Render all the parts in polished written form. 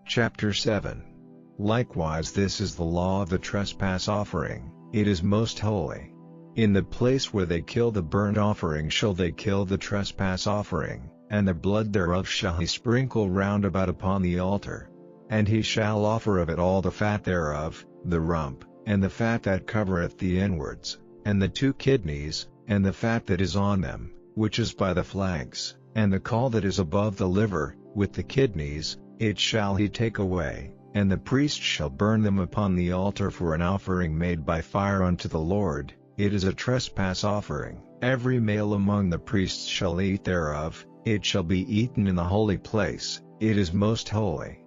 Chapter 7. Likewise this is the law of the trespass offering, it is most holy. In the place where they kill the burnt offering shall they kill the trespass offering, and the blood thereof shall he sprinkle round about upon the altar. And he shall offer of it all the fat thereof, the rump, and the fat that covereth the inwards, and the 2 kidneys, and the fat that is on them, which is by the flanks, and the caul that is above the liver, with the kidneys, it shall he take away, and the priest shall burn them upon the altar for an offering made by fire unto the Lord. It is a trespass offering. Every male among the priests shall eat thereof, it shall be eaten in the holy place, it is most holy.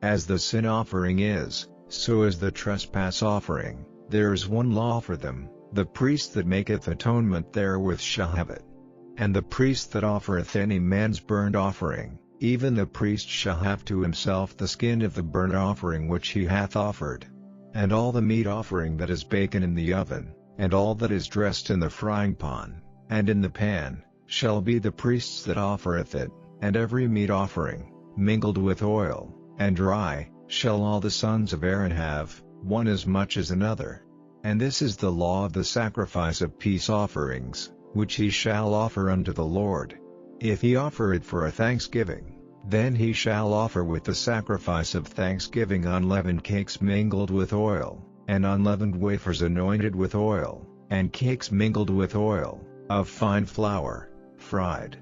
As the sin offering is, so is the trespass offering. There is one law for them, the priest that maketh atonement therewith shall have it. And the priest that offereth any man's burnt offering, even the priest shall have to himself the skin of the burnt offering which he hath offered. And all the meat offering that is baken in the oven, and all that is dressed in the frying pan, and in the pan, shall be the priest's that offereth it, and every meat offering, mingled with oil, and dry, shall all the sons of Aaron have, one as much as another. And this is the law of the sacrifice of peace offerings, which he shall offer unto the Lord. If he offer it for a thanksgiving, then he shall offer with the sacrifice of thanksgiving unleavened cakes mingled with oil, and unleavened wafers anointed with oil, and cakes mingled with oil, of fine flour, fried.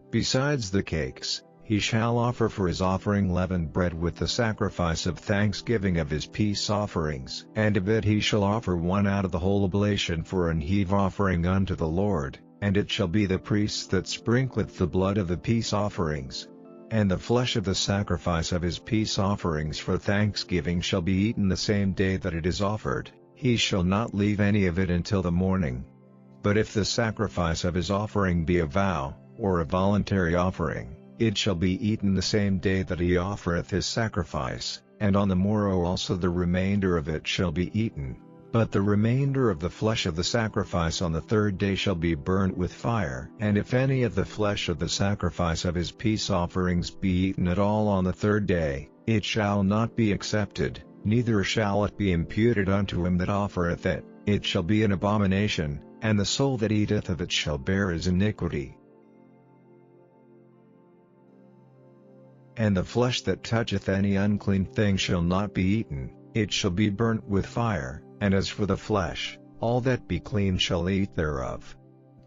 Besides the cakes, he shall offer for his offering leavened bread with the sacrifice of thanksgiving of his peace offerings. And of it he shall offer one out of the whole oblation for an heave offering unto the Lord, and it shall be the priest that sprinkleth the blood of the peace offerings. And the flesh of the sacrifice of his peace offerings for thanksgiving shall be eaten the same day that it is offered, he shall not leave any of it until the morning. But if the sacrifice of his offering be a vow, or a voluntary offering, it shall be eaten the same day that he offereth his sacrifice, and on the morrow also the remainder of it shall be eaten. But the remainder of the flesh of the sacrifice on the 3rd day shall be burnt with fire. And if any of the flesh of the sacrifice of his peace offerings be eaten at all on the 3rd day, it shall not be accepted, neither shall it be imputed unto him that offereth it, it shall be an abomination, and the soul that eateth of it shall bear his iniquity. And the flesh that toucheth any unclean thing shall not be eaten, it shall be burnt with fire. And as for the flesh, all that be clean shall eat thereof.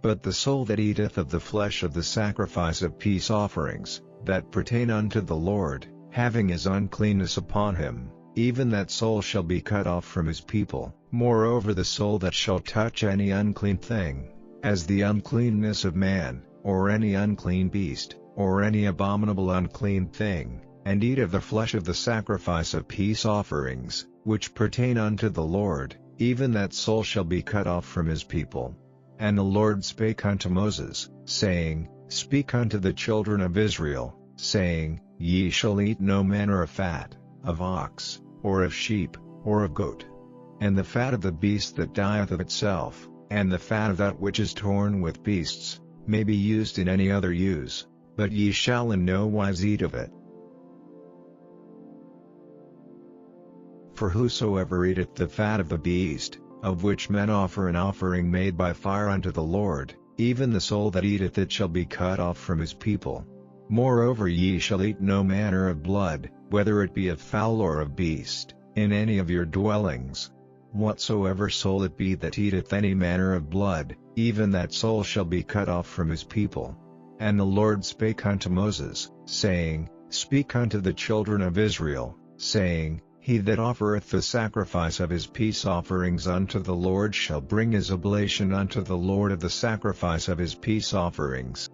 But the soul that eateth of the flesh of the sacrifice of peace offerings, that pertain unto the Lord, having his uncleanness upon him, even that soul shall be cut off from his people. Moreover the soul that shall touch any unclean thing, as the uncleanness of man, or any unclean beast, or any abominable unclean thing, and eat of the flesh of the sacrifice of peace offerings, which pertain unto the Lord, even that soul shall be cut off from his people. And the Lord spake unto Moses, saying, Speak unto the children of Israel, saying, Ye shall eat no manner of fat, of ox, or of sheep, or of goat. And the fat of the beast that dieth of itself, and the fat of that which is torn with beasts, may be used in any other use, but ye shall in no wise eat of it. For whosoever eateth the fat of the beast, of which men offer an offering made by fire unto the Lord, even the soul that eateth it shall be cut off from his people. Moreover ye shall eat no manner of blood, whether it be of fowl or of beast, in any of your dwellings. Whatsoever soul it be that eateth any manner of blood, even that soul shall be cut off from his people. And the Lord spake unto Moses, saying, Speak unto the children of Israel, saying, He that offereth the sacrifice of his peace offerings unto the Lord shall bring his oblation unto the Lord of the sacrifice of his peace offerings.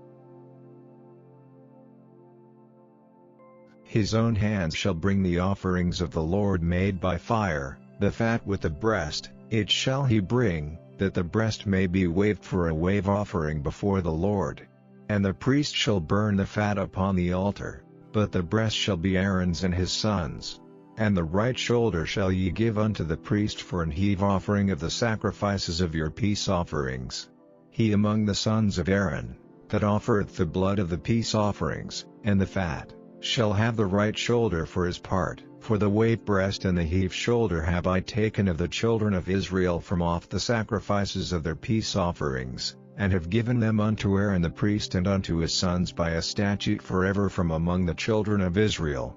His own hands shall bring the offerings of the Lord made by fire, the fat with the breast, it shall he bring, that the breast may be waved for a wave offering before the Lord. And the priest shall burn the fat upon the altar, but the breast shall be Aaron's and his sons'. And the right shoulder shall ye give unto the priest for an heave offering of the sacrifices of your peace offerings. he among the sons of Aaron, that offereth the blood of the peace offerings, and the fat, shall have the right shoulder for his part. For the wave breast and the heave shoulder have I taken of the children of Israel from off the sacrifices of their peace offerings, and have given them unto Aaron the priest and unto his sons by a statute forever from among the children of Israel.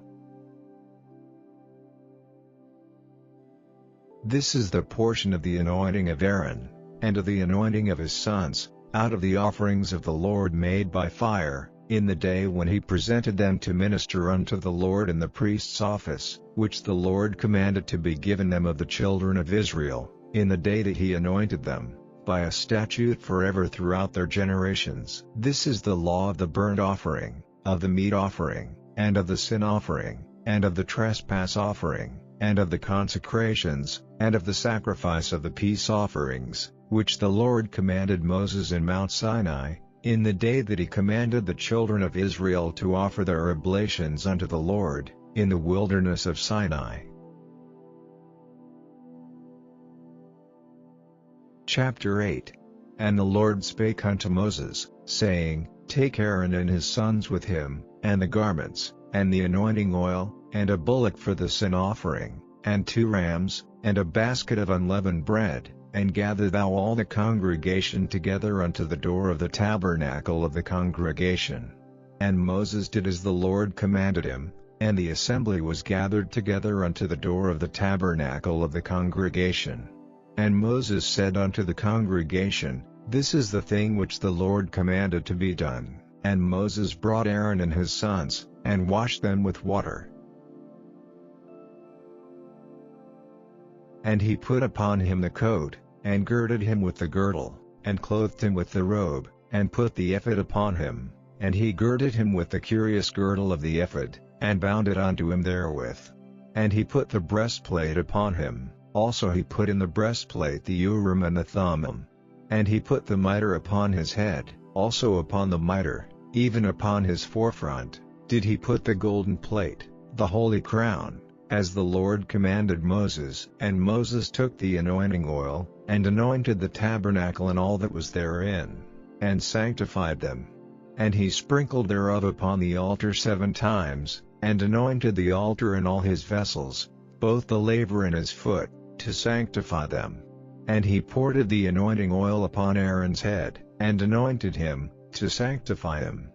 This is the portion of the anointing of Aaron, and of the anointing of his sons, out of the offerings of the Lord made by fire, in the day when he presented them to minister unto the Lord in the priest's office, which the Lord commanded to be given them of the children of Israel, in the day that he anointed them, by a statute forever throughout their generations. This is the law of the burnt offering, of the meat offering, and of the sin offering, and of the trespass offering, and of the consecrations, and of the sacrifice of the peace offerings, which the Lord commanded Moses in Mount Sinai, in the day that he commanded the children of Israel to offer their oblations unto the Lord, in the wilderness of Sinai. Chapter 8. And the Lord spake unto Moses, saying, Take Aaron and his sons with him, and the garments, and the anointing oil, and a bullock for the sin offering, and 2 rams, and a basket of unleavened bread, and gather thou all the congregation together unto the door of the tabernacle of the congregation. And Moses did as the Lord commanded him, and the assembly was gathered together unto the door of the tabernacle of the congregation. And Moses said unto the congregation, This is the thing which the Lord commanded to be done. And Moses brought Aaron and his sons, and washed them with water. And he put upon him the coat, and girded him with the girdle, and clothed him with the robe, and put the ephod upon him, and he girded him with the curious girdle of the ephod, and bound it unto him therewith. And he put the breastplate upon him, also he put in the breastplate the Urim and the Thummim. And he put the mitre upon his head, also upon the mitre, even upon his forefront, did he put the golden plate, the holy crown, as the Lord commanded Moses. And Moses took the anointing oil, and anointed the tabernacle and all that was therein, and sanctified them. And he sprinkled thereof upon the altar 7 times, and anointed the altar and all his vessels, both the laver and his foot, to sanctify them. And he poured the anointing oil upon Aaron's head, and anointed him, to sanctify him.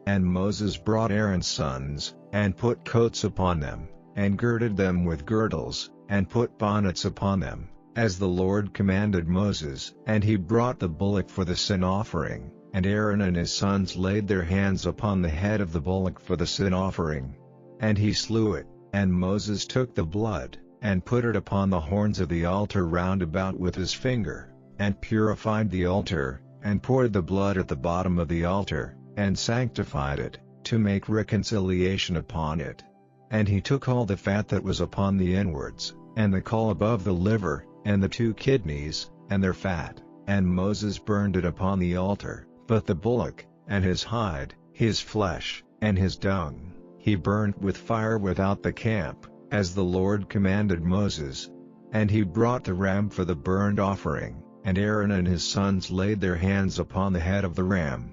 And Moses brought Aaron's sons, and put coats upon them, and girded them with girdles, and put bonnets upon them, as the Lord commanded Moses. And he brought the bullock for the sin offering, and Aaron and his sons laid their hands upon the head of the bullock for the sin offering. And he slew it, and Moses took the blood, and put it upon the horns of the altar round about with his finger, and purified the altar, and poured the blood at the bottom of the altar, and sanctified it, to make reconciliation upon it. And he took all the fat that was upon the inwards, and the caul above the liver, and the 2 kidneys, and their fat, and Moses burned it upon the altar. But the bullock, and his hide, his flesh, and his dung, he burnt with fire without the camp, as the Lord commanded Moses. And he brought the ram for the burnt offering, and Aaron and his sons laid their hands upon the head of the ram.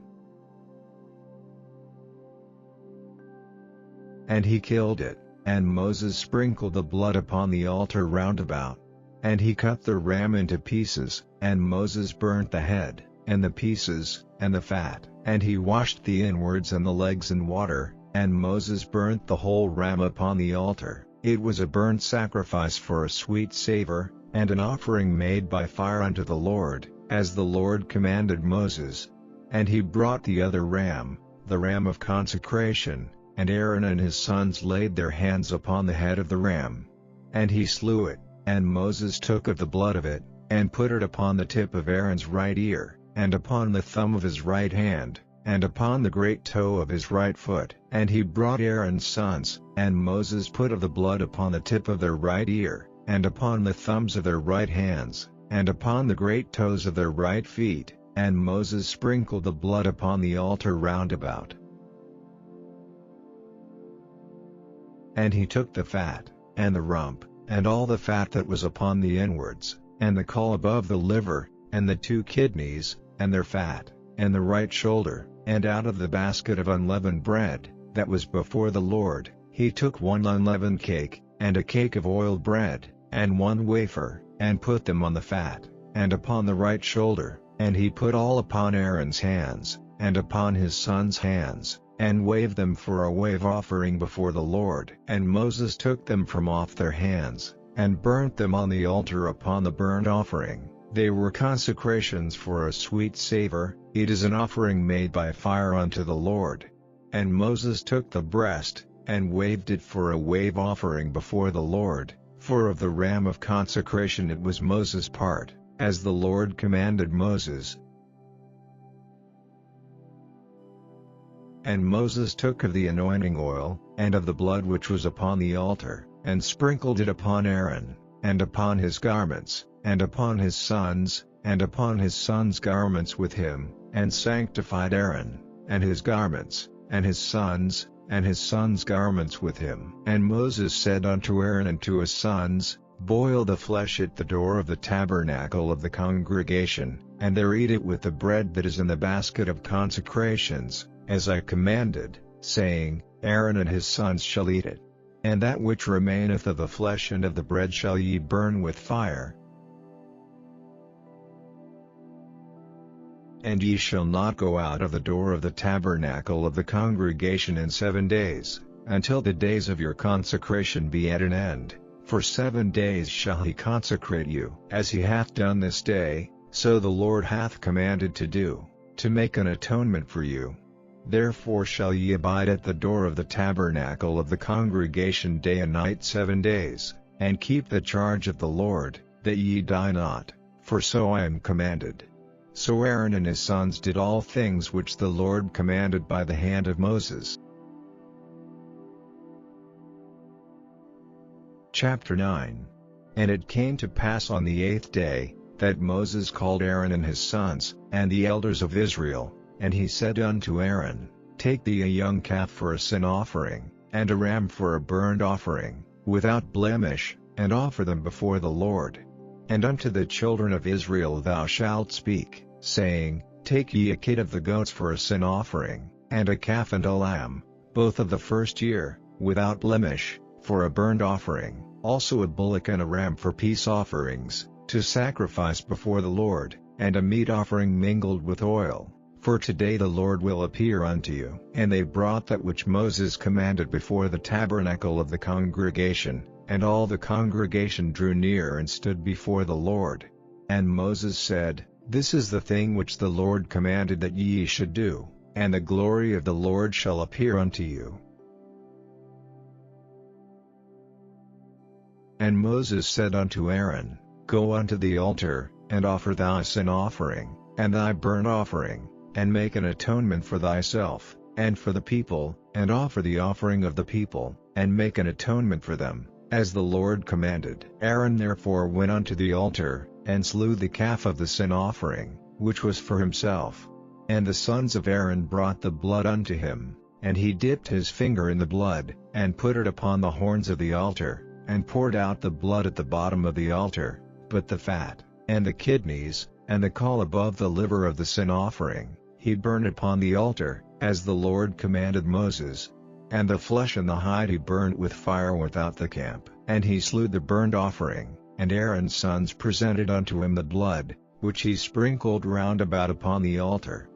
And he killed it, and Moses sprinkled the blood upon the altar round about. And he cut the ram into pieces, and Moses burnt the head, and the pieces, and the fat, and he washed the inwards and the legs in water, and Moses burnt the whole ram upon the altar. It was a burnt sacrifice for a sweet savor, and an offering made by fire unto the Lord, as the Lord commanded Moses. And he brought the other ram, the ram of consecration, and Aaron and his sons laid their hands upon the head of the ram. And he slew it, and Moses took of the blood of it, and put it upon the tip of Aaron's right ear, and upon the thumb of his right hand, and upon the great toe of his right foot. And he brought Aaron's sons, and Moses put of the blood upon the tip of their right ear, and upon the thumbs of their right hands, and upon the great toes of their right feet, and Moses sprinkled the blood upon the altar round about. And he took the fat, and the rump, and all the fat that was upon the inwards, and the caul above the liver, and the 2 kidneys, and their fat, and the right shoulder, and out of the basket of unleavened bread, that was before the Lord, he took 1 unleavened cake, and a cake of oiled bread, and 1 wafer, and put them on the fat, and upon the right shoulder, and he put all upon Aaron's hands, and upon his sons' hands, and waved them for a wave offering before the Lord. And Moses took them from off their hands, and burnt them on the altar upon the burnt offering. They were consecrations for a sweet savor, it is an offering made by fire unto the Lord. And Moses took the breast, and waved it for a wave offering before the Lord, for of the ram of consecration it was Moses' part, as the Lord commanded Moses. And Moses took of the anointing oil, and of the blood which was upon the altar, and sprinkled it upon Aaron, and upon his garments, and upon his sons' garments with him, and sanctified Aaron, and his garments, and his sons' garments with him. And Moses said unto Aaron and to his sons, Boil the flesh at the door of the tabernacle of the congregation, and there eat it with the bread that is in the basket of consecrations, as I commanded, saying, Aaron and his sons shall eat it. And that which remaineth of the flesh and of the bread shall ye burn with fire. And ye shall not go out of the door of the tabernacle of the congregation in 7 days, until the days of your consecration be at an end. For 7 days shall he consecrate you, as he hath done this day, so the Lord hath commanded to do, to make an atonement for you. Therefore shall ye abide at the door of the tabernacle of the congregation day and night 7 days, and keep the charge of the Lord, that ye die not, for so I am commanded. So Aaron and his sons did all things which the Lord commanded by the hand of Moses. Chapter 9. And it came to pass on the 8th day, that Moses called Aaron and his sons, and the elders of Israel, and he said unto Aaron, Take thee a young calf for a sin offering, and a ram for a burnt offering, without blemish, and offer them before the Lord. And unto the children of Israel thou shalt speak, saying, Take ye a kid of the goats for a sin offering, and a calf and a lamb, both of the first year, without blemish, for a burnt offering, also a bullock and a ram for peace offerings, to sacrifice before the Lord, and a meat offering mingled with oil, for today the Lord will appear unto you. And they brought that which Moses commanded before the tabernacle of the congregation, and all the congregation drew near and stood before the Lord. And Moses said, This is the thing which the Lord commanded that ye should do, and the glory of the Lord shall appear unto you. And Moses said unto Aaron, Go unto the altar, and offer thy sin offering, and thy burnt offering, and make an atonement for thyself, and for the people, and offer the offering of the people, and make an atonement for them, as the Lord commanded. Aaron therefore went unto the altar, and slew the calf of the sin offering, which was for himself. And the sons of Aaron brought the blood unto him, and he dipped his finger in the blood, and put it upon the horns of the altar, and poured out the blood at the bottom of the altar, but the fat, and the kidneys, and the caul above the liver of the sin offering, he burned upon the altar, as the Lord commanded Moses. And the flesh and the hide he burned with fire without the camp. And he slew the burnt offering, and Aaron's sons presented unto him the blood, which he sprinkled round about upon the altar.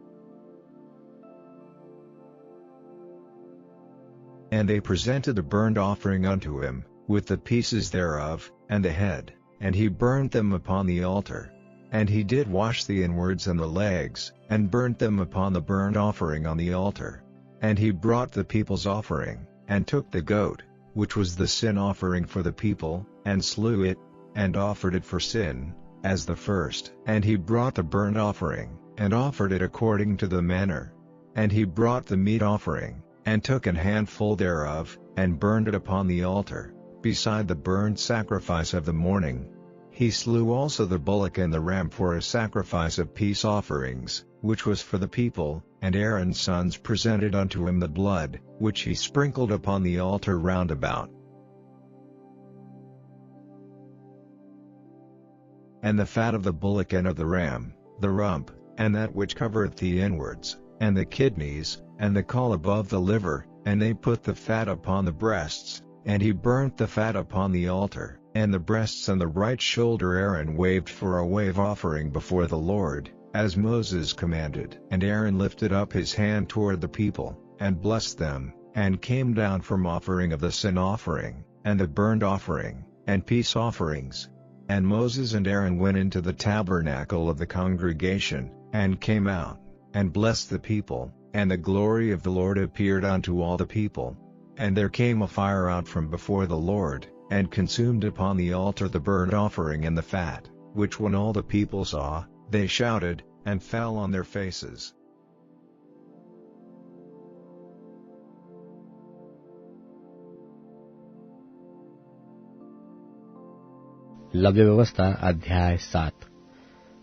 And they presented the burnt offering unto him, with the pieces thereof, and the head, and he burnt them upon the altar. And he did wash the inwards and the legs, and burnt them upon the burnt offering on the altar. And he brought the people's offering, and took the goat, which was the sin offering for the people, and slew it, and offered it for sin, as the first. And he brought the burnt offering, and offered it according to the manner. And he brought the meat offering, and took an handful thereof, and burned it upon the altar, beside the burnt sacrifice of the morning. He slew also the bullock and the ram for a sacrifice of peace offerings, which was for the people, and Aaron's sons presented unto him the blood, which he sprinkled upon the altar round about. and the fat of the bullock and of the ram, the rump, and that which covereth the inwards, and the kidneys, and the caul above the liver, and they put the fat upon the breasts, and he burnt the fat upon the altar, and the breasts and the right shoulder Aaron waved for a wave offering before the Lord, as Moses commanded. And Aaron lifted up his hand toward the people, and blessed them, and came down from offering of the sin offering, and the burnt offering, and peace offerings. And Moses and Aaron went into the tabernacle of the congregation, and came out, and blessed the people, and the glory of the Lord appeared unto all the people. And there came a fire out from before the Lord, and consumed upon the altar the burnt offering and the fat, which when all the people saw, they shouted, and fell on their faces. लव्य व्यवस्था अध्याय 7।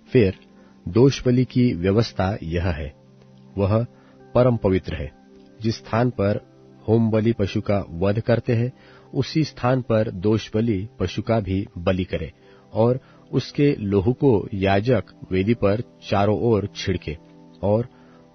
फिर दोष बलि की व्यवस्था यह है, वह परम पवित्र है। जिस स्थान पर होम बलि पशु का वध करते हैं, उसी स्थान पर दोष बलि पशु का भी बलि करे, और उसके लोहू को याजक वेदी पर चारों ओर छिड़के, और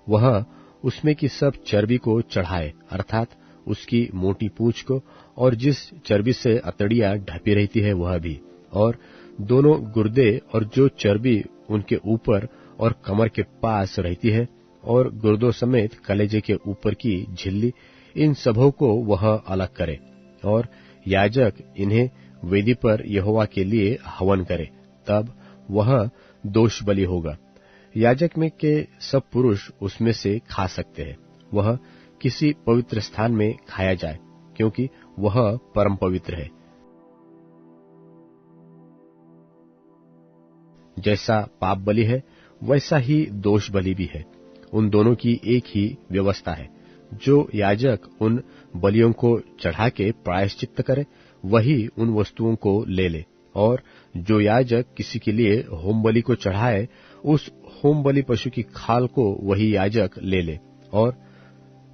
वह उसमें की सब चर्बी को चढ़ाए, अर्थात उसकी मोटी पूंछ को, और जिस चर्बी से अतड़ियां ढपी रहती है वह भी, और दोनों गुर्दे और जो चर्बी उनके ऊपर और कमर के पास रहती है, और गुर्दों समेत कलेजे के ऊपर की झिल्ली, इन सबों को वह अलग करे, और याजक इन्हें वेदी पर यहोवा के लिए हवन करे, तब वह दोष बलि होगा। याजक में के सब पुरुष उसमें से खा सकते हैं। वह किसी पवित्र स्थान में खाया जाए, क्योंकि वह परम पवित्र है। जैसा पाप बलि है, वैसा ही दोष बलि भी है। उन दोनों की एक ही व्यवस्था है। जो याजक उन बलियों को चढ़ा के प्रायश्चित्त करे, वही उन वस्तुओं को ले ले, और जो याजक किसी के लिए होम बलि को चढ़ाए, उस होम बलि पशु की खाल को वही याजक ले ले, और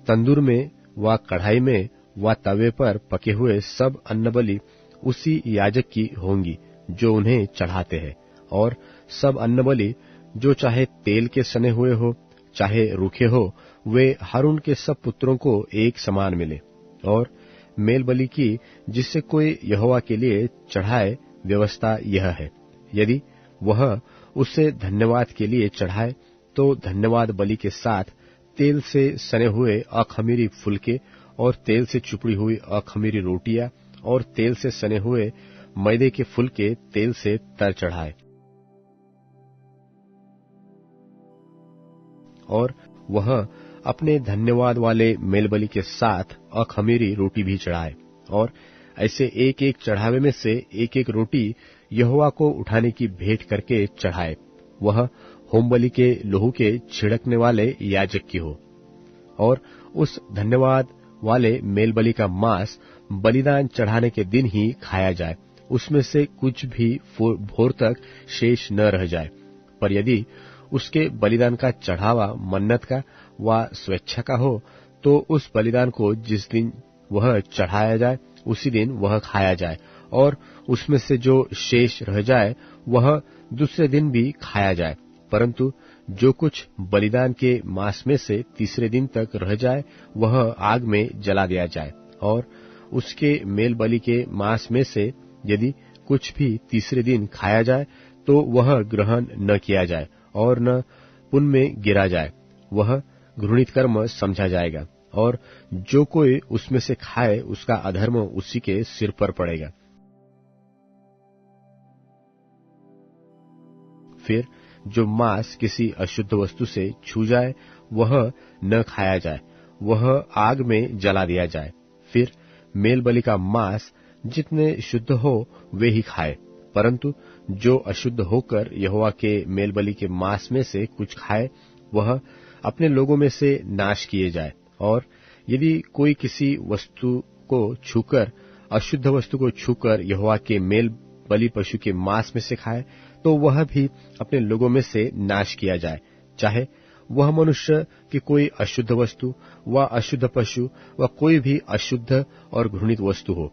तंदूर में व कढ़ाई में व तवे पर पके हुए सब अन्न बलि उसी याजक की होंगी जो उन्हें चढ़ाते हैं। और सब अन्न बलि जो चाहे तेल के सने हुए हो चाहे रूखे हो, वे हारून के सब पुत्रों को एक समान मिले। और मेल बलि की जिससे कोई यहोवा के लिए चढ़ाए, व्यवस्था यह है, यदि वह उसे धन्यवाद के लिए चढ़ाए, तो धन्यवाद बलि के साथ तेल से सने हुए अखमीरी फुलके, और तेल से चुपड़ी हुई अखमीरी रोटियां, और तेल से सने हुए मैदे के फुलके तेल से तर चढ़ाए। और वह अपने धन्यवाद वाले मेलबलि के साथ अखमीरी रोटी भी चढ़ाए, और ऐसे एक एक चढ़ावे में से एक एक रोटी यहोवा को उठाने की भेंट करके चढ़ाए। वह होमबलि के लोहू के छिड़कने वाले याजक की हो। और उस धन्यवाद वाले मेलबलि का मांस बलिदान चढ़ाने के दिन ही खाया जाए, उसमें से कुछ भी भोर तक शेष न रह जाए। पर यदि उसके बलिदान का चढ़ावा मन्नत का व स्वेच्छा का हो, तो उस बलिदान को जिस दिन वह चढ़ाया जाए उसी दिन वह खाया जाए, और उसमें से जो शेष रह जाए वह दूसरे दिन भी खाया जाए। परंतु जो कुछ बलिदान के मांस में से तीसरे दिन तक रह जाए वह आग में जला दिया जाए। और उसके मेल बलि के मांस में से यदि कुछ भी तीसरे दिन खाया जाए तो वह ग्रहण न किया जाए और न पुण्य में गिरा जाए, वह घृणित कर्म समझा जाएगा। और जो कोई उसमें से खाए उसका अधर्म उसी के सिर पर पड़ेगा। फिर जो मांस किसी अशुद्ध वस्तु से छू जाए वह न खाया जाए, वह आग में जला दिया जाए। फिर मेल बलि का मांस जितने शुद्ध हो वे ही खाए, परंतु जो अशुद्ध होकर यहोवा के मेल बलि के मांस में से कुछ खाए वह अपने लोगों में से नाश किए जाए। और यदि कोई किसी वस्तु को छूकर, अशुद्ध वस्तु को छूकर यहोवा के मेल बलि पशु के मांस में से खाए, तो वह भी अपने लोगों में से नाश किया जाए, चाहे वह मनुष्य की कोई अशुद्ध वस्तु व अशुद्ध पशु व कोई भी अशुद्ध और घृणित वस्तु हो।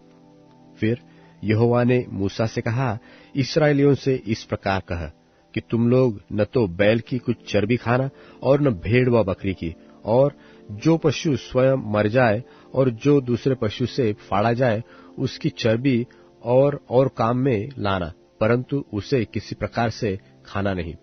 फिर यहोवा ने मूसा से कहा, इस्राएलियों से इस प्रकार कह कि तुम लोग न तो बैल की कुछ चर्बी खाना और न भेड़ व बकरी की, और जो पशु स्वयं मर जाए और जो दूसरे पशु से फाड़ा जाए उसकी चर्बी और काम में लाना, परंतु उसे किसी प्रकार से खाना नहीं।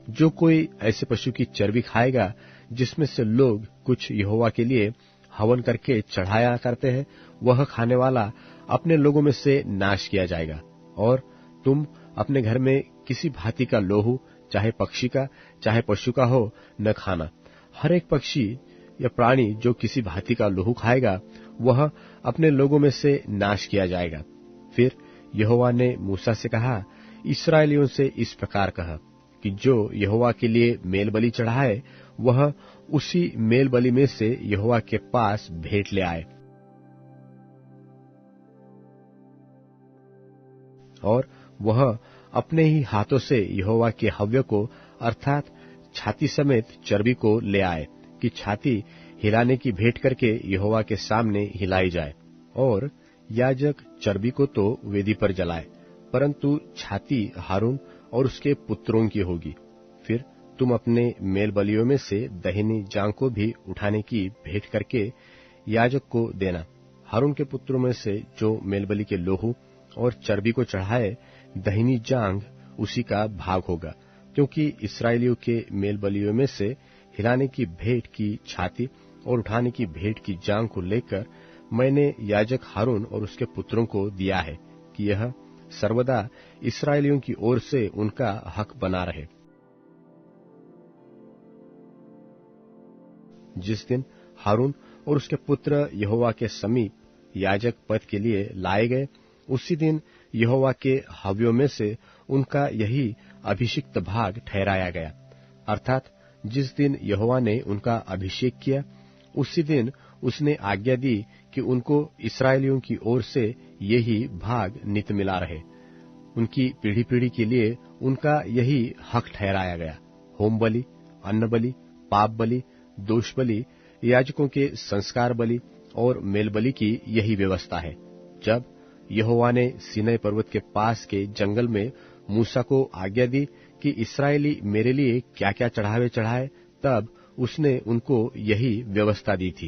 जो कोई ऐसे पशु की चर्बी खाएगा जिसमें से लोग कुछ यहोवा के लिए हवन करके चढ़ाया करते हैं, वह खाने वाला अपने लोगों में से नाश किया जाएगा। और तुम अपने घर में किसी भांति का लोहू, चाहे पक्षी का चाहे पशु का हो, न खाना। हर एक पक्षी या प्राणी जो किसी भांति का लोहू खाएगा, वह अपने लोगों में से नाश किया जाएगा। फिर यहोवा ने मूसा से कहा, इस्राएलियों से इस प्रकार कह कि जो यहोवा के लिए मेल बलि चढ़ाए, वह उसी मेल बलि में से यहोवा के पास भेंट ले आए। और वह अपने ही हाथों से यहोवा के हव्य को, अर्थात छाती समेत चर्बी को ले आए, कि छाती हिलाने की भेंट करके यहोवा के सामने हिलाई जाए। और याजक चर्बी को तो वेदी पर जलाए, परंतु छाती हारून और उसके पुत्रों की होगी। फिर तुम अपने मेल बलियों में से दहिनी जांग को भी उठाने की भेंट करके याजक को देना। हारून के पुत्रों में से जो मेल बलि के लोहू और चर्बी को चढ़ाए, दहिनी जांग उसी का भाग होगा, क्योंकि इस्राएलियों के मेल बलियों में से हिलाने की भेंट की छाती और उठाने की भेंट की जांग को लेकर मैंने याजक हारून और उसके पुत्रों को दिया है कि यह सर्वदा इस्राएलियों की ओर से उनका हक बना रहे। जिस दिन हारून और उसके पुत्र यहोवा के समीप याजक पद के लिए लाए गए, उसी दिन यहोवा के हव्यों में से उनका यही अभिषिक्त भाग ठहराया गया। अर्थात जिस दिन यहोवा ने उनका अभिषेक किया, उसी दिन उसने आज्ञा दी कि उनको इस्राएलियों की ओर से यही भाग नित मिला रहे। उनकी पीढ़ी पीढ़ी के लिए उनका यही हक ठहराया गया। होम बलि, अन्न बलि, पाप बलि, दोष बलि, याजकों के संस्कार बलि और मेल बलि की यही व्यवस्था है। जब यहोवा ने सीनै पर्वत के पास के जंगल में मूसा को आज्ञा दी कि इस्राएली मेरे लिए क्या क्या चढ़ावे चढ़ाए, तब उसने उनको यही व्यवस्था दी थी।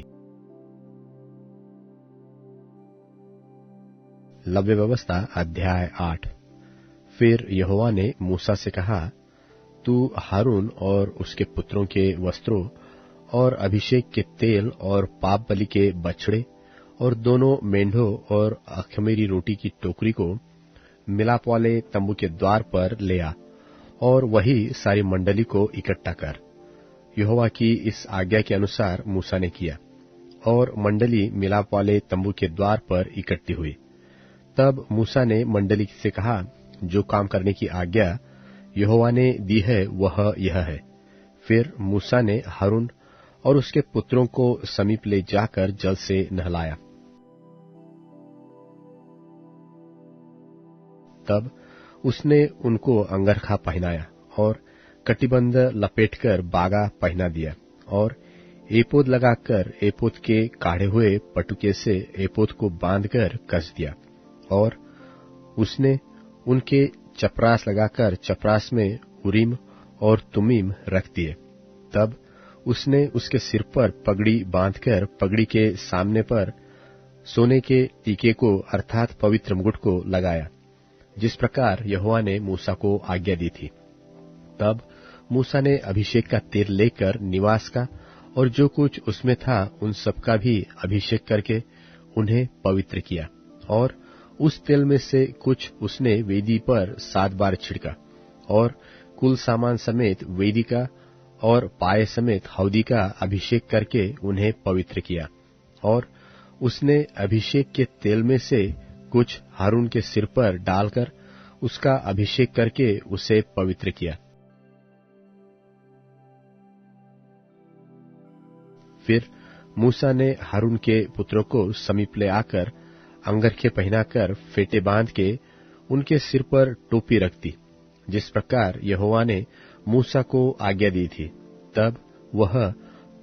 लव्य व्यवस्था अध्याय 8। फिर यहोवा ने मूसा से कहा, तू हारून और उसके पुत्रों के वस्त्रों और अभिषेक के तेल और पाप बलि के बछड़े और दोनों मेंढों और अख़मीरी रोटी की टोकरी को मिलाप वाले तंबू के द्वार पर ले आ और वही सारी मंडली को इकट्ठा कर। यहोवा की इस आज्ञा के अनुसार मूसा ने किया और मंडली मिलाप वाले तंबू के द्वार पर इकट्ठी हुई। तब मूसा ने मंडली से कहा, जो काम करने की आज्ञा यहोवा ने दी है वह यह है। फिर मूसा ने हारून और उसके पुत्रों को समीप ले जाकर जल से नहलाया। तब उसने उनको अंगरखा पहनाया और कटिबंध लपेटकर बागा पहना दिया और एपोद लगाकर एपोद के काढ़े हुए पटुके से एपोद को बांधकर कस दिया। और उसने उनके चपरास लगाकर चपरास में उरीम और तुमीम रख दिए। तब उसने उसके सिर पर पगड़ी बांधकर पगड़ी के सामने पर सोने के टीके को अर्थात पवित्र मुकुट को लगाया, जिस प्रकार यहोवा ने मूसा को आज्ञा दी थी। तब मूसा ने अभिषेक का तेल लेकर निवास का और जो कुछ उसमें था उन सबका भी अभिषेक करके उन्हें पवित्र किया। और उस तेल में से कुछ उसने वेदी पर 7 बार छिड़का और कुल सामान समेत वेदी का और पाए समेत हौदी का अभिषेक करके उन्हें पवित्र किया। और उसने अभिषेक के तेल में से कुछ हारून के सिर पर डालकर उसका अभिषेक करके उसे पवित्र किया। फिर मूसा ने हारून के पुत्रों को समीप ले आकर अंगरखे पहनाकर फेटे बांध के उनके सिर पर टोपी रख दी, जिस प्रकार यहोवा ने मूसा को आज्ञा दी थी। तब वह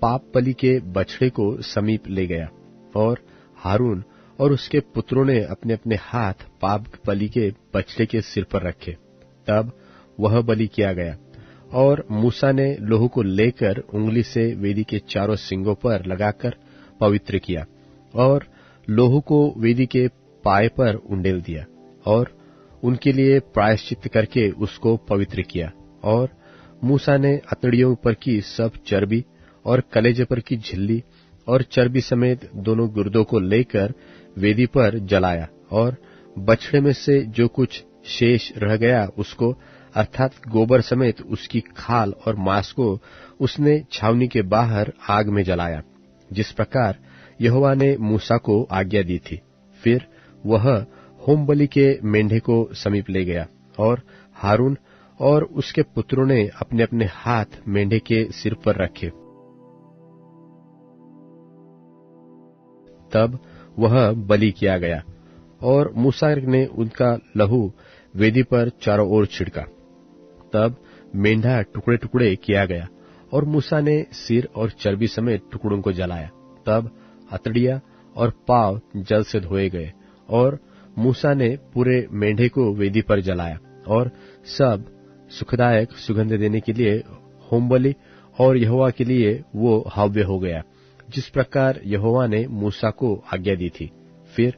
पाप बलि के बछड़े को समीप ले गया और हारून और उसके पुत्रों ने अपने अपने हाथ पाप बलि के बछड़े के सिर पर रखे। तब वह बलि किया गया, और मूसा ने लोहू को लेकर उंगली से वेदी के चारों सींगों पर लगाकर पवित्र किया, और लोहू को वेदी के पाए पर उंडेल दिया, और उनके लिए प्रायश्चित करके उसको पवित्र किया। और मूसा ने अतड़ियों पर की सब चर्बी और कलेजे पर की झिल्ली और चर्बी समेत दोनों गुर्दों को लेकर वेदी पर जलाया, और बछड़े में से जो कुछ शेष रह गया उसको, अर्थात गोबर समेत उसकी खाल और मांस को, उसने छावनी के बाहर आग में जलाया, जिस प्रकार यहोवा ने मूसा को आज्ञा दी थी। फिर वह होम बलि के मेंढे को समीप ले गया, और हारून और उसके पुत्रों ने अपने अपने हाथ मेंढे के सिर पर रखे। तब वह बलि किया गया, और मूसा ने उनका लहू वेदी पर चारों ओर छिड़का। तब मेंढा टुकड़े टुकड़े किया गया, और मूसा ने सिर और चर्बी समेत टुकड़ों को जलाया। तब अतड़िया और पांव जल से धोए गए, और मूसा ने पूरे मेंढे को वेदी पर जलाया, और सब सुखदायक सुगंध देने के लिए होम बलि और यहोवा के लिए वो हव्य हो गया, जिस प्रकार यहोवा ने मूसा को आज्ञा दी थी। फिर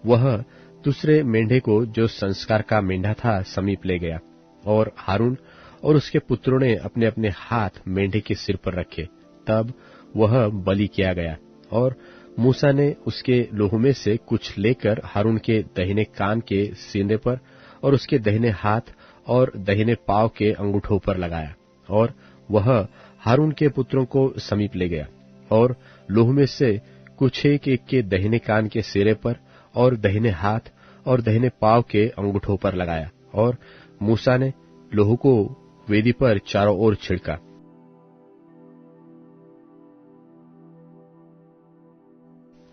वह दूसरे मेंढे को, जो संस्कार का मेंढा था, समीप ले गया, और हारून और उसके पुत्रों ने अपने अपने हाथ मेंढे के सिर पर रखे। तब वह बलि किया गया, और मूसा ने उसके लोहू में से कुछ लेकर हारून के दाहिने कान के सीने पर और उसके दाहिने हाथ और दाहिने पांव के अंगूठों पर लगाया, और वह हारून के पुत्रों को समीप ले गया, और लोहू में से कुछ एक एक के दाहिने कान के सिरे पर और दाहिने हाथ और दाहिने पांव के अंगूठों पर लगाया, और मूसा ने लोहू को वेदी पर चारों ओर छिड़का।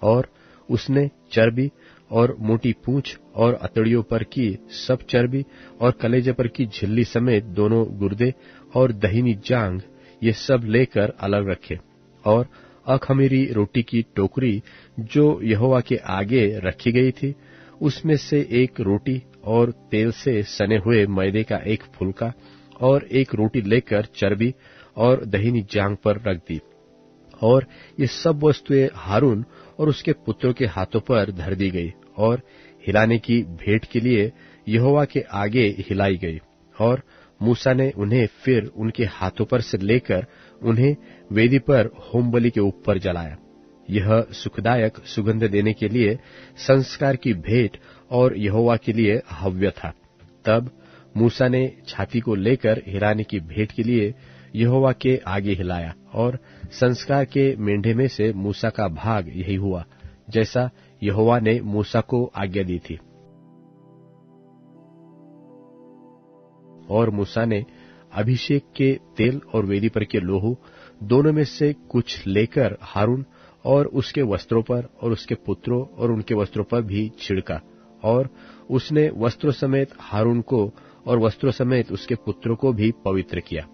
और उसने चर्बी और मोटी पूंछ और अतड़ियों पर की सब चर्बी और कलेजे पर की झिल्ली समेत दोनों गुर्दे और दहीनी जांघ, ये सब लेकर अलग रखे, और अखमीरी रोटी की टोकरी जो यहोवा के आगे रखी गई थी, उसमें से एक रोटी और तेल से सने हुए मैदे का एक फुलका और एक रोटी लेकर चर्बी और दहीनी जांघ पर रख दी। और ये सब वस्तुएं हारून और उसके पुत्रों के हाथों पर धर दी गई, और हिलाने की भेंट के लिए यहोवा के आगे हिलाई गई। और मूसा ने उन्हें फिर उनके हाथों पर से लेकर उन्हें वेदी पर होम बलि के ऊपर जलाया। यह सुखदायक सुगंध देने के लिए संस्कार की भेंट और यहोवा के लिए हव्य था। तब मूसा ने छाती को लेकर हिलाने की भेंट के लिए यहोवा के आगे हिलाया, और संस्कार के मेंढे में से मूसा का भाग यही हुआ, जैसा यहोवा ने मूसा को आज्ञा दी थी। और मूसा ने अभिषेक के तेल और वेदी पर के लोहू दोनों में से कुछ लेकर हारून और उसके वस्त्रों पर और उसके पुत्रों और उनके वस्त्रों पर भी छिड़का, और उसने वस्त्रों समेत हारून को और वस्त्रों समेत उसके पुत्रों को भी पवित्र किया।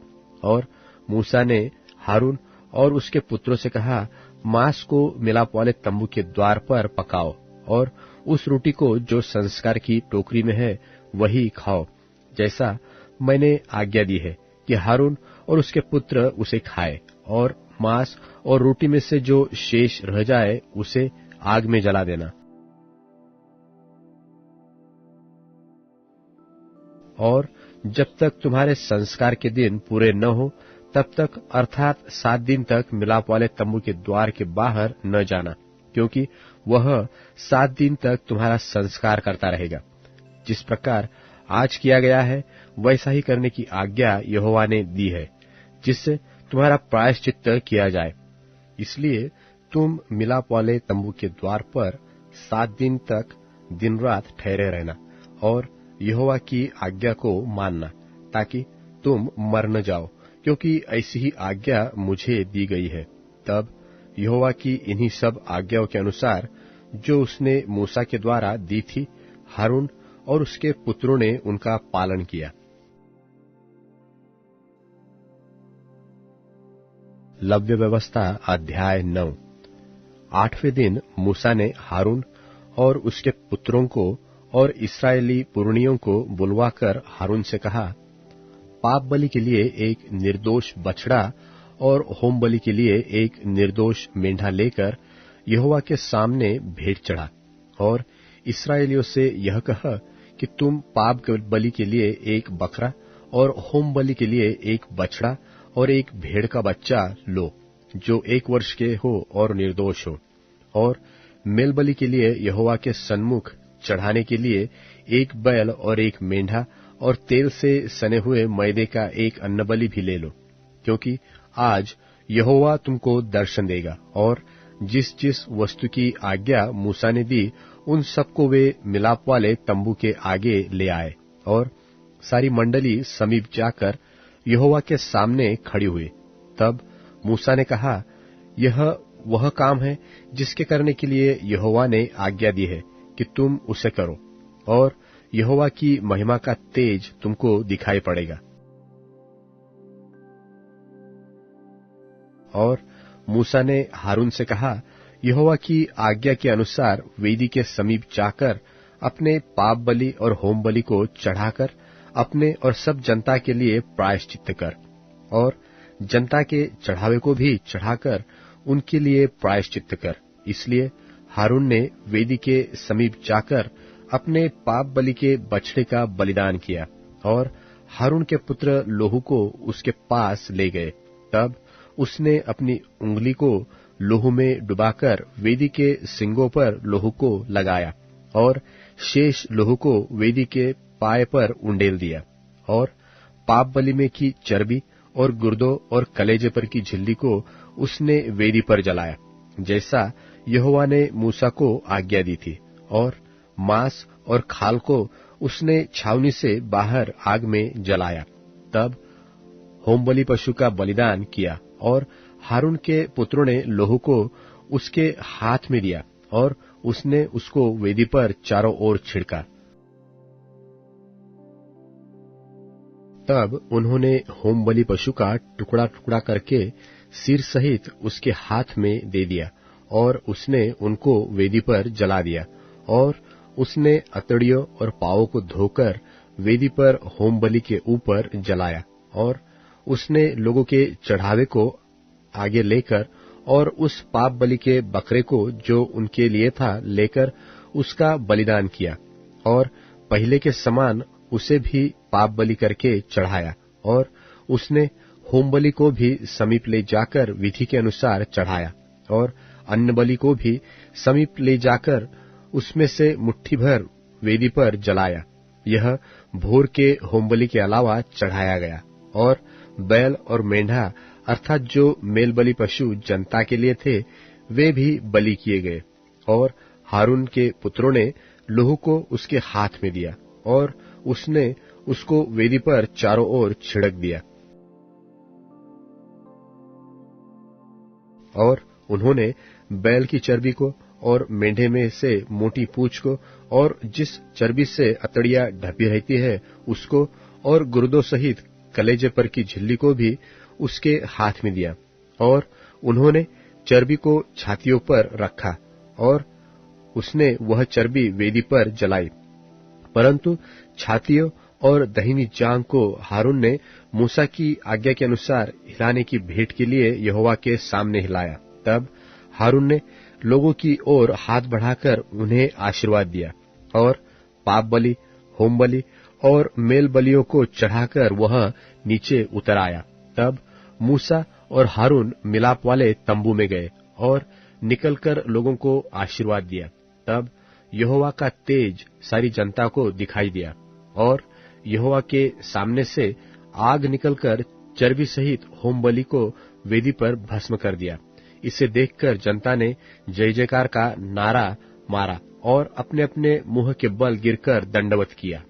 और मूसा ने हारून और उसके पुत्रों से कहा, मांस को मिलाप वाले तंबू के द्वार पर पकाओ, और उस रोटी को जो संस्कार की टोकरी में है वही खाओ, जैसा मैंने आज्ञा दी है कि हारून और उसके पुत्र उसे खाए, और मांस और रोटी में से जो शेष रह जाए उसे आग में जला देना। और जब तक तुम्हारे संस्कार के दिन पूरे न हो तब तक, अर्थात 7 दिन तक मिलाप वाले तंबू के द्वार के बाहर न जाना, क्योंकि वह 7 दिन तक तुम्हारा संस्कार करता रहेगा। जिस प्रकार आज किया गया है वैसा ही करने की आज्ञा यहोवा ने दी है, जिससे तुम्हारा प्रायश्चित किया जाए। इसलिए तुम मिलाप वाले तंबू के द्वार पर 7 दिन तक दिन रात ठहरे रहना और यहोवा की आज्ञा को मानना, ताकि तुम मर न जाओ, क्योंकि ऐसी ही आज्ञा मुझे दी गई है। तब यहोवा की इन्हीं सब आज्ञाओं के अनुसार जो उसने मूसा के द्वारा दी थी, हारून और उसके पुत्रों ने उनका पालन किया। लव्य व्यवस्था अध्याय 9। 8वें दिन मूसा ने हारून और उसके पुत्रों को और इस्राएली पुरनियों को बुलवाकर हारून से कहा, पाप बलि के लिए एक निर्दोष बछड़ा और होम बलि के लिए एक निर्दोष मेंढा लेकर यहोवा के सामने भेंट चढ़ा, और इस्राएलियों से यह कहा कि तुम पाप बलि के लिए एक बकरा और होम बलि के लिए एक बछड़ा और एक भेड़ का बच्चा लो, जो 1 वर्ष के हो और निर्दोष हो, और मेल बलि के लिए यहोवा के सन्मुख चढ़ाने के लिए एक बैल और एक मेंढा और तेल से सने हुए मैदे का एक अन्नबलि भी ले लो, क्योंकि आज यहोवा तुमको दर्शन देगा। और जिस जिस वस्तु की आज्ञा मूसा ने दी उन सबको वे मिलाप वाले तंबू के आगे ले आए, और सारी मंडली समीप जाकर यहोवा के सामने खड़ी हुई। तब मूसा ने कहा, यह वह काम है जिसके करने के लिए यहोवा ने आज्ञा दी है कि तुम उसे करो, और यहोवा की महिमा का तेज तुमको दिखाई पड़ेगा। और मूसा ने हारून से कहा, यहोवा की आज्ञा के अनुसार वेदी के समीप जाकर अपने पाप बलि और होम बलि को चढ़ाकर अपने और सब जनता के लिए प्रायश्चित्त कर, और जनता के चढ़ावे को भी चढ़ाकर उनके लिए प्रायश्चित्त कर। इसलिए हारून ने वेदी के समीप जाकर अपने पाप बलि के बछड़े का बलिदान किया, और हारून के पुत्र लोहू को उसके पास ले गए। तब उसने अपनी उंगली को लोहू में डुबाकर वेदी के सिंगों पर लोहू को लगाया, और शेष लोहू को वेदी के पाए पर उंडेल दिया, और पाप बलि में की चर्बी और गुर्दों और कलेजे पर की झिल्ली को उसने वेदी पर जलाया, जैसा यहोवा ने मूसा को आज्ञा दी थी। और मांस और खाल को उसने छावनी से बाहर आग में जलाया। तब होम बलि पशु का बलिदान किया, और हारून के पुत्रों ने लोहू को उसके हाथ में दिया, और उसने उसको वेदी पर चारों ओर छिड़का। तब उन्होंने होम बलि पशु का टुकड़ा टुकड़ा करके सिर सहित उसके हाथ में दे दिया, और उसने उनको वेदी पर जला दिया। और उसने अतड़ियों और पांवों को धोकर वेदी पर होम बलि के ऊपर जलाया, और उसने लोगों के चढ़ावे को आगे लेकर और उस पाप बलि के बकरे को जो उनके लिए था लेकर उसका बलिदान किया, और पहले के समान उसे भी पाप बलि करके चढ़ाया। और उसने होम बलि को भी समीप ले जाकर विधि के अनुसार चढ़ाया, और अन्न बलि को भी समीप ले जाकर उसमें से मुट्ठी भर वेदी पर जलाया। यह भोर के होम बलि के अलावा चढ़ाया गया। और बैल और मेंढा अर्थात जो मेल बलि पशु जनता के लिए थे वे भी बलि किए गए, और हारून के पुत्रों ने लोहू को उसके हाथ में दिया, और उसने उसको वेदी पर चारों ओर छिड़क दिया। और उन्होंने बैल की चर्बी को और मेंढे में से मोटी पूंछ को और जिस चर्बी से अतड़ियां ढपी रहती है उसको और गुर्दों सहित कलेजे पर की झिल्ली को भी उसके हाथ में दिया, और उन्होंने चर्बी को छातियों पर रखा, और उसने वह चर्बी वेदी पर जलाई। परंतु छातियों और दहिनी जांघ को हारून ने मूसा की आज्ञा के अनुसार हिलाने की भेंट के लिए यहोवा के सामने हिलाया। तब हारून ने लोगों की ओर हाथ बढ़ाकर उन्हें आशीर्वाद दिया, और पाप बलि, होम बलि और मेल बलियों को चढ़ाकर वह नीचे उतर आया। तब मूसा और हारून मिलाप वाले तंबू में गए और निकलकर लोगों को आशीर्वाद दिया। तब यहोवा का तेज सारी जनता को दिखाई दिया, और यहोवा के सामने से आग निकलकर चर्बी सहित होम बलि को वेदी पर भस्म कर दिया। इसे देखकर जनता ने जय जयकार का नारा मारा और अपने अपने मुंह के बल गिरकर दंडवत किया।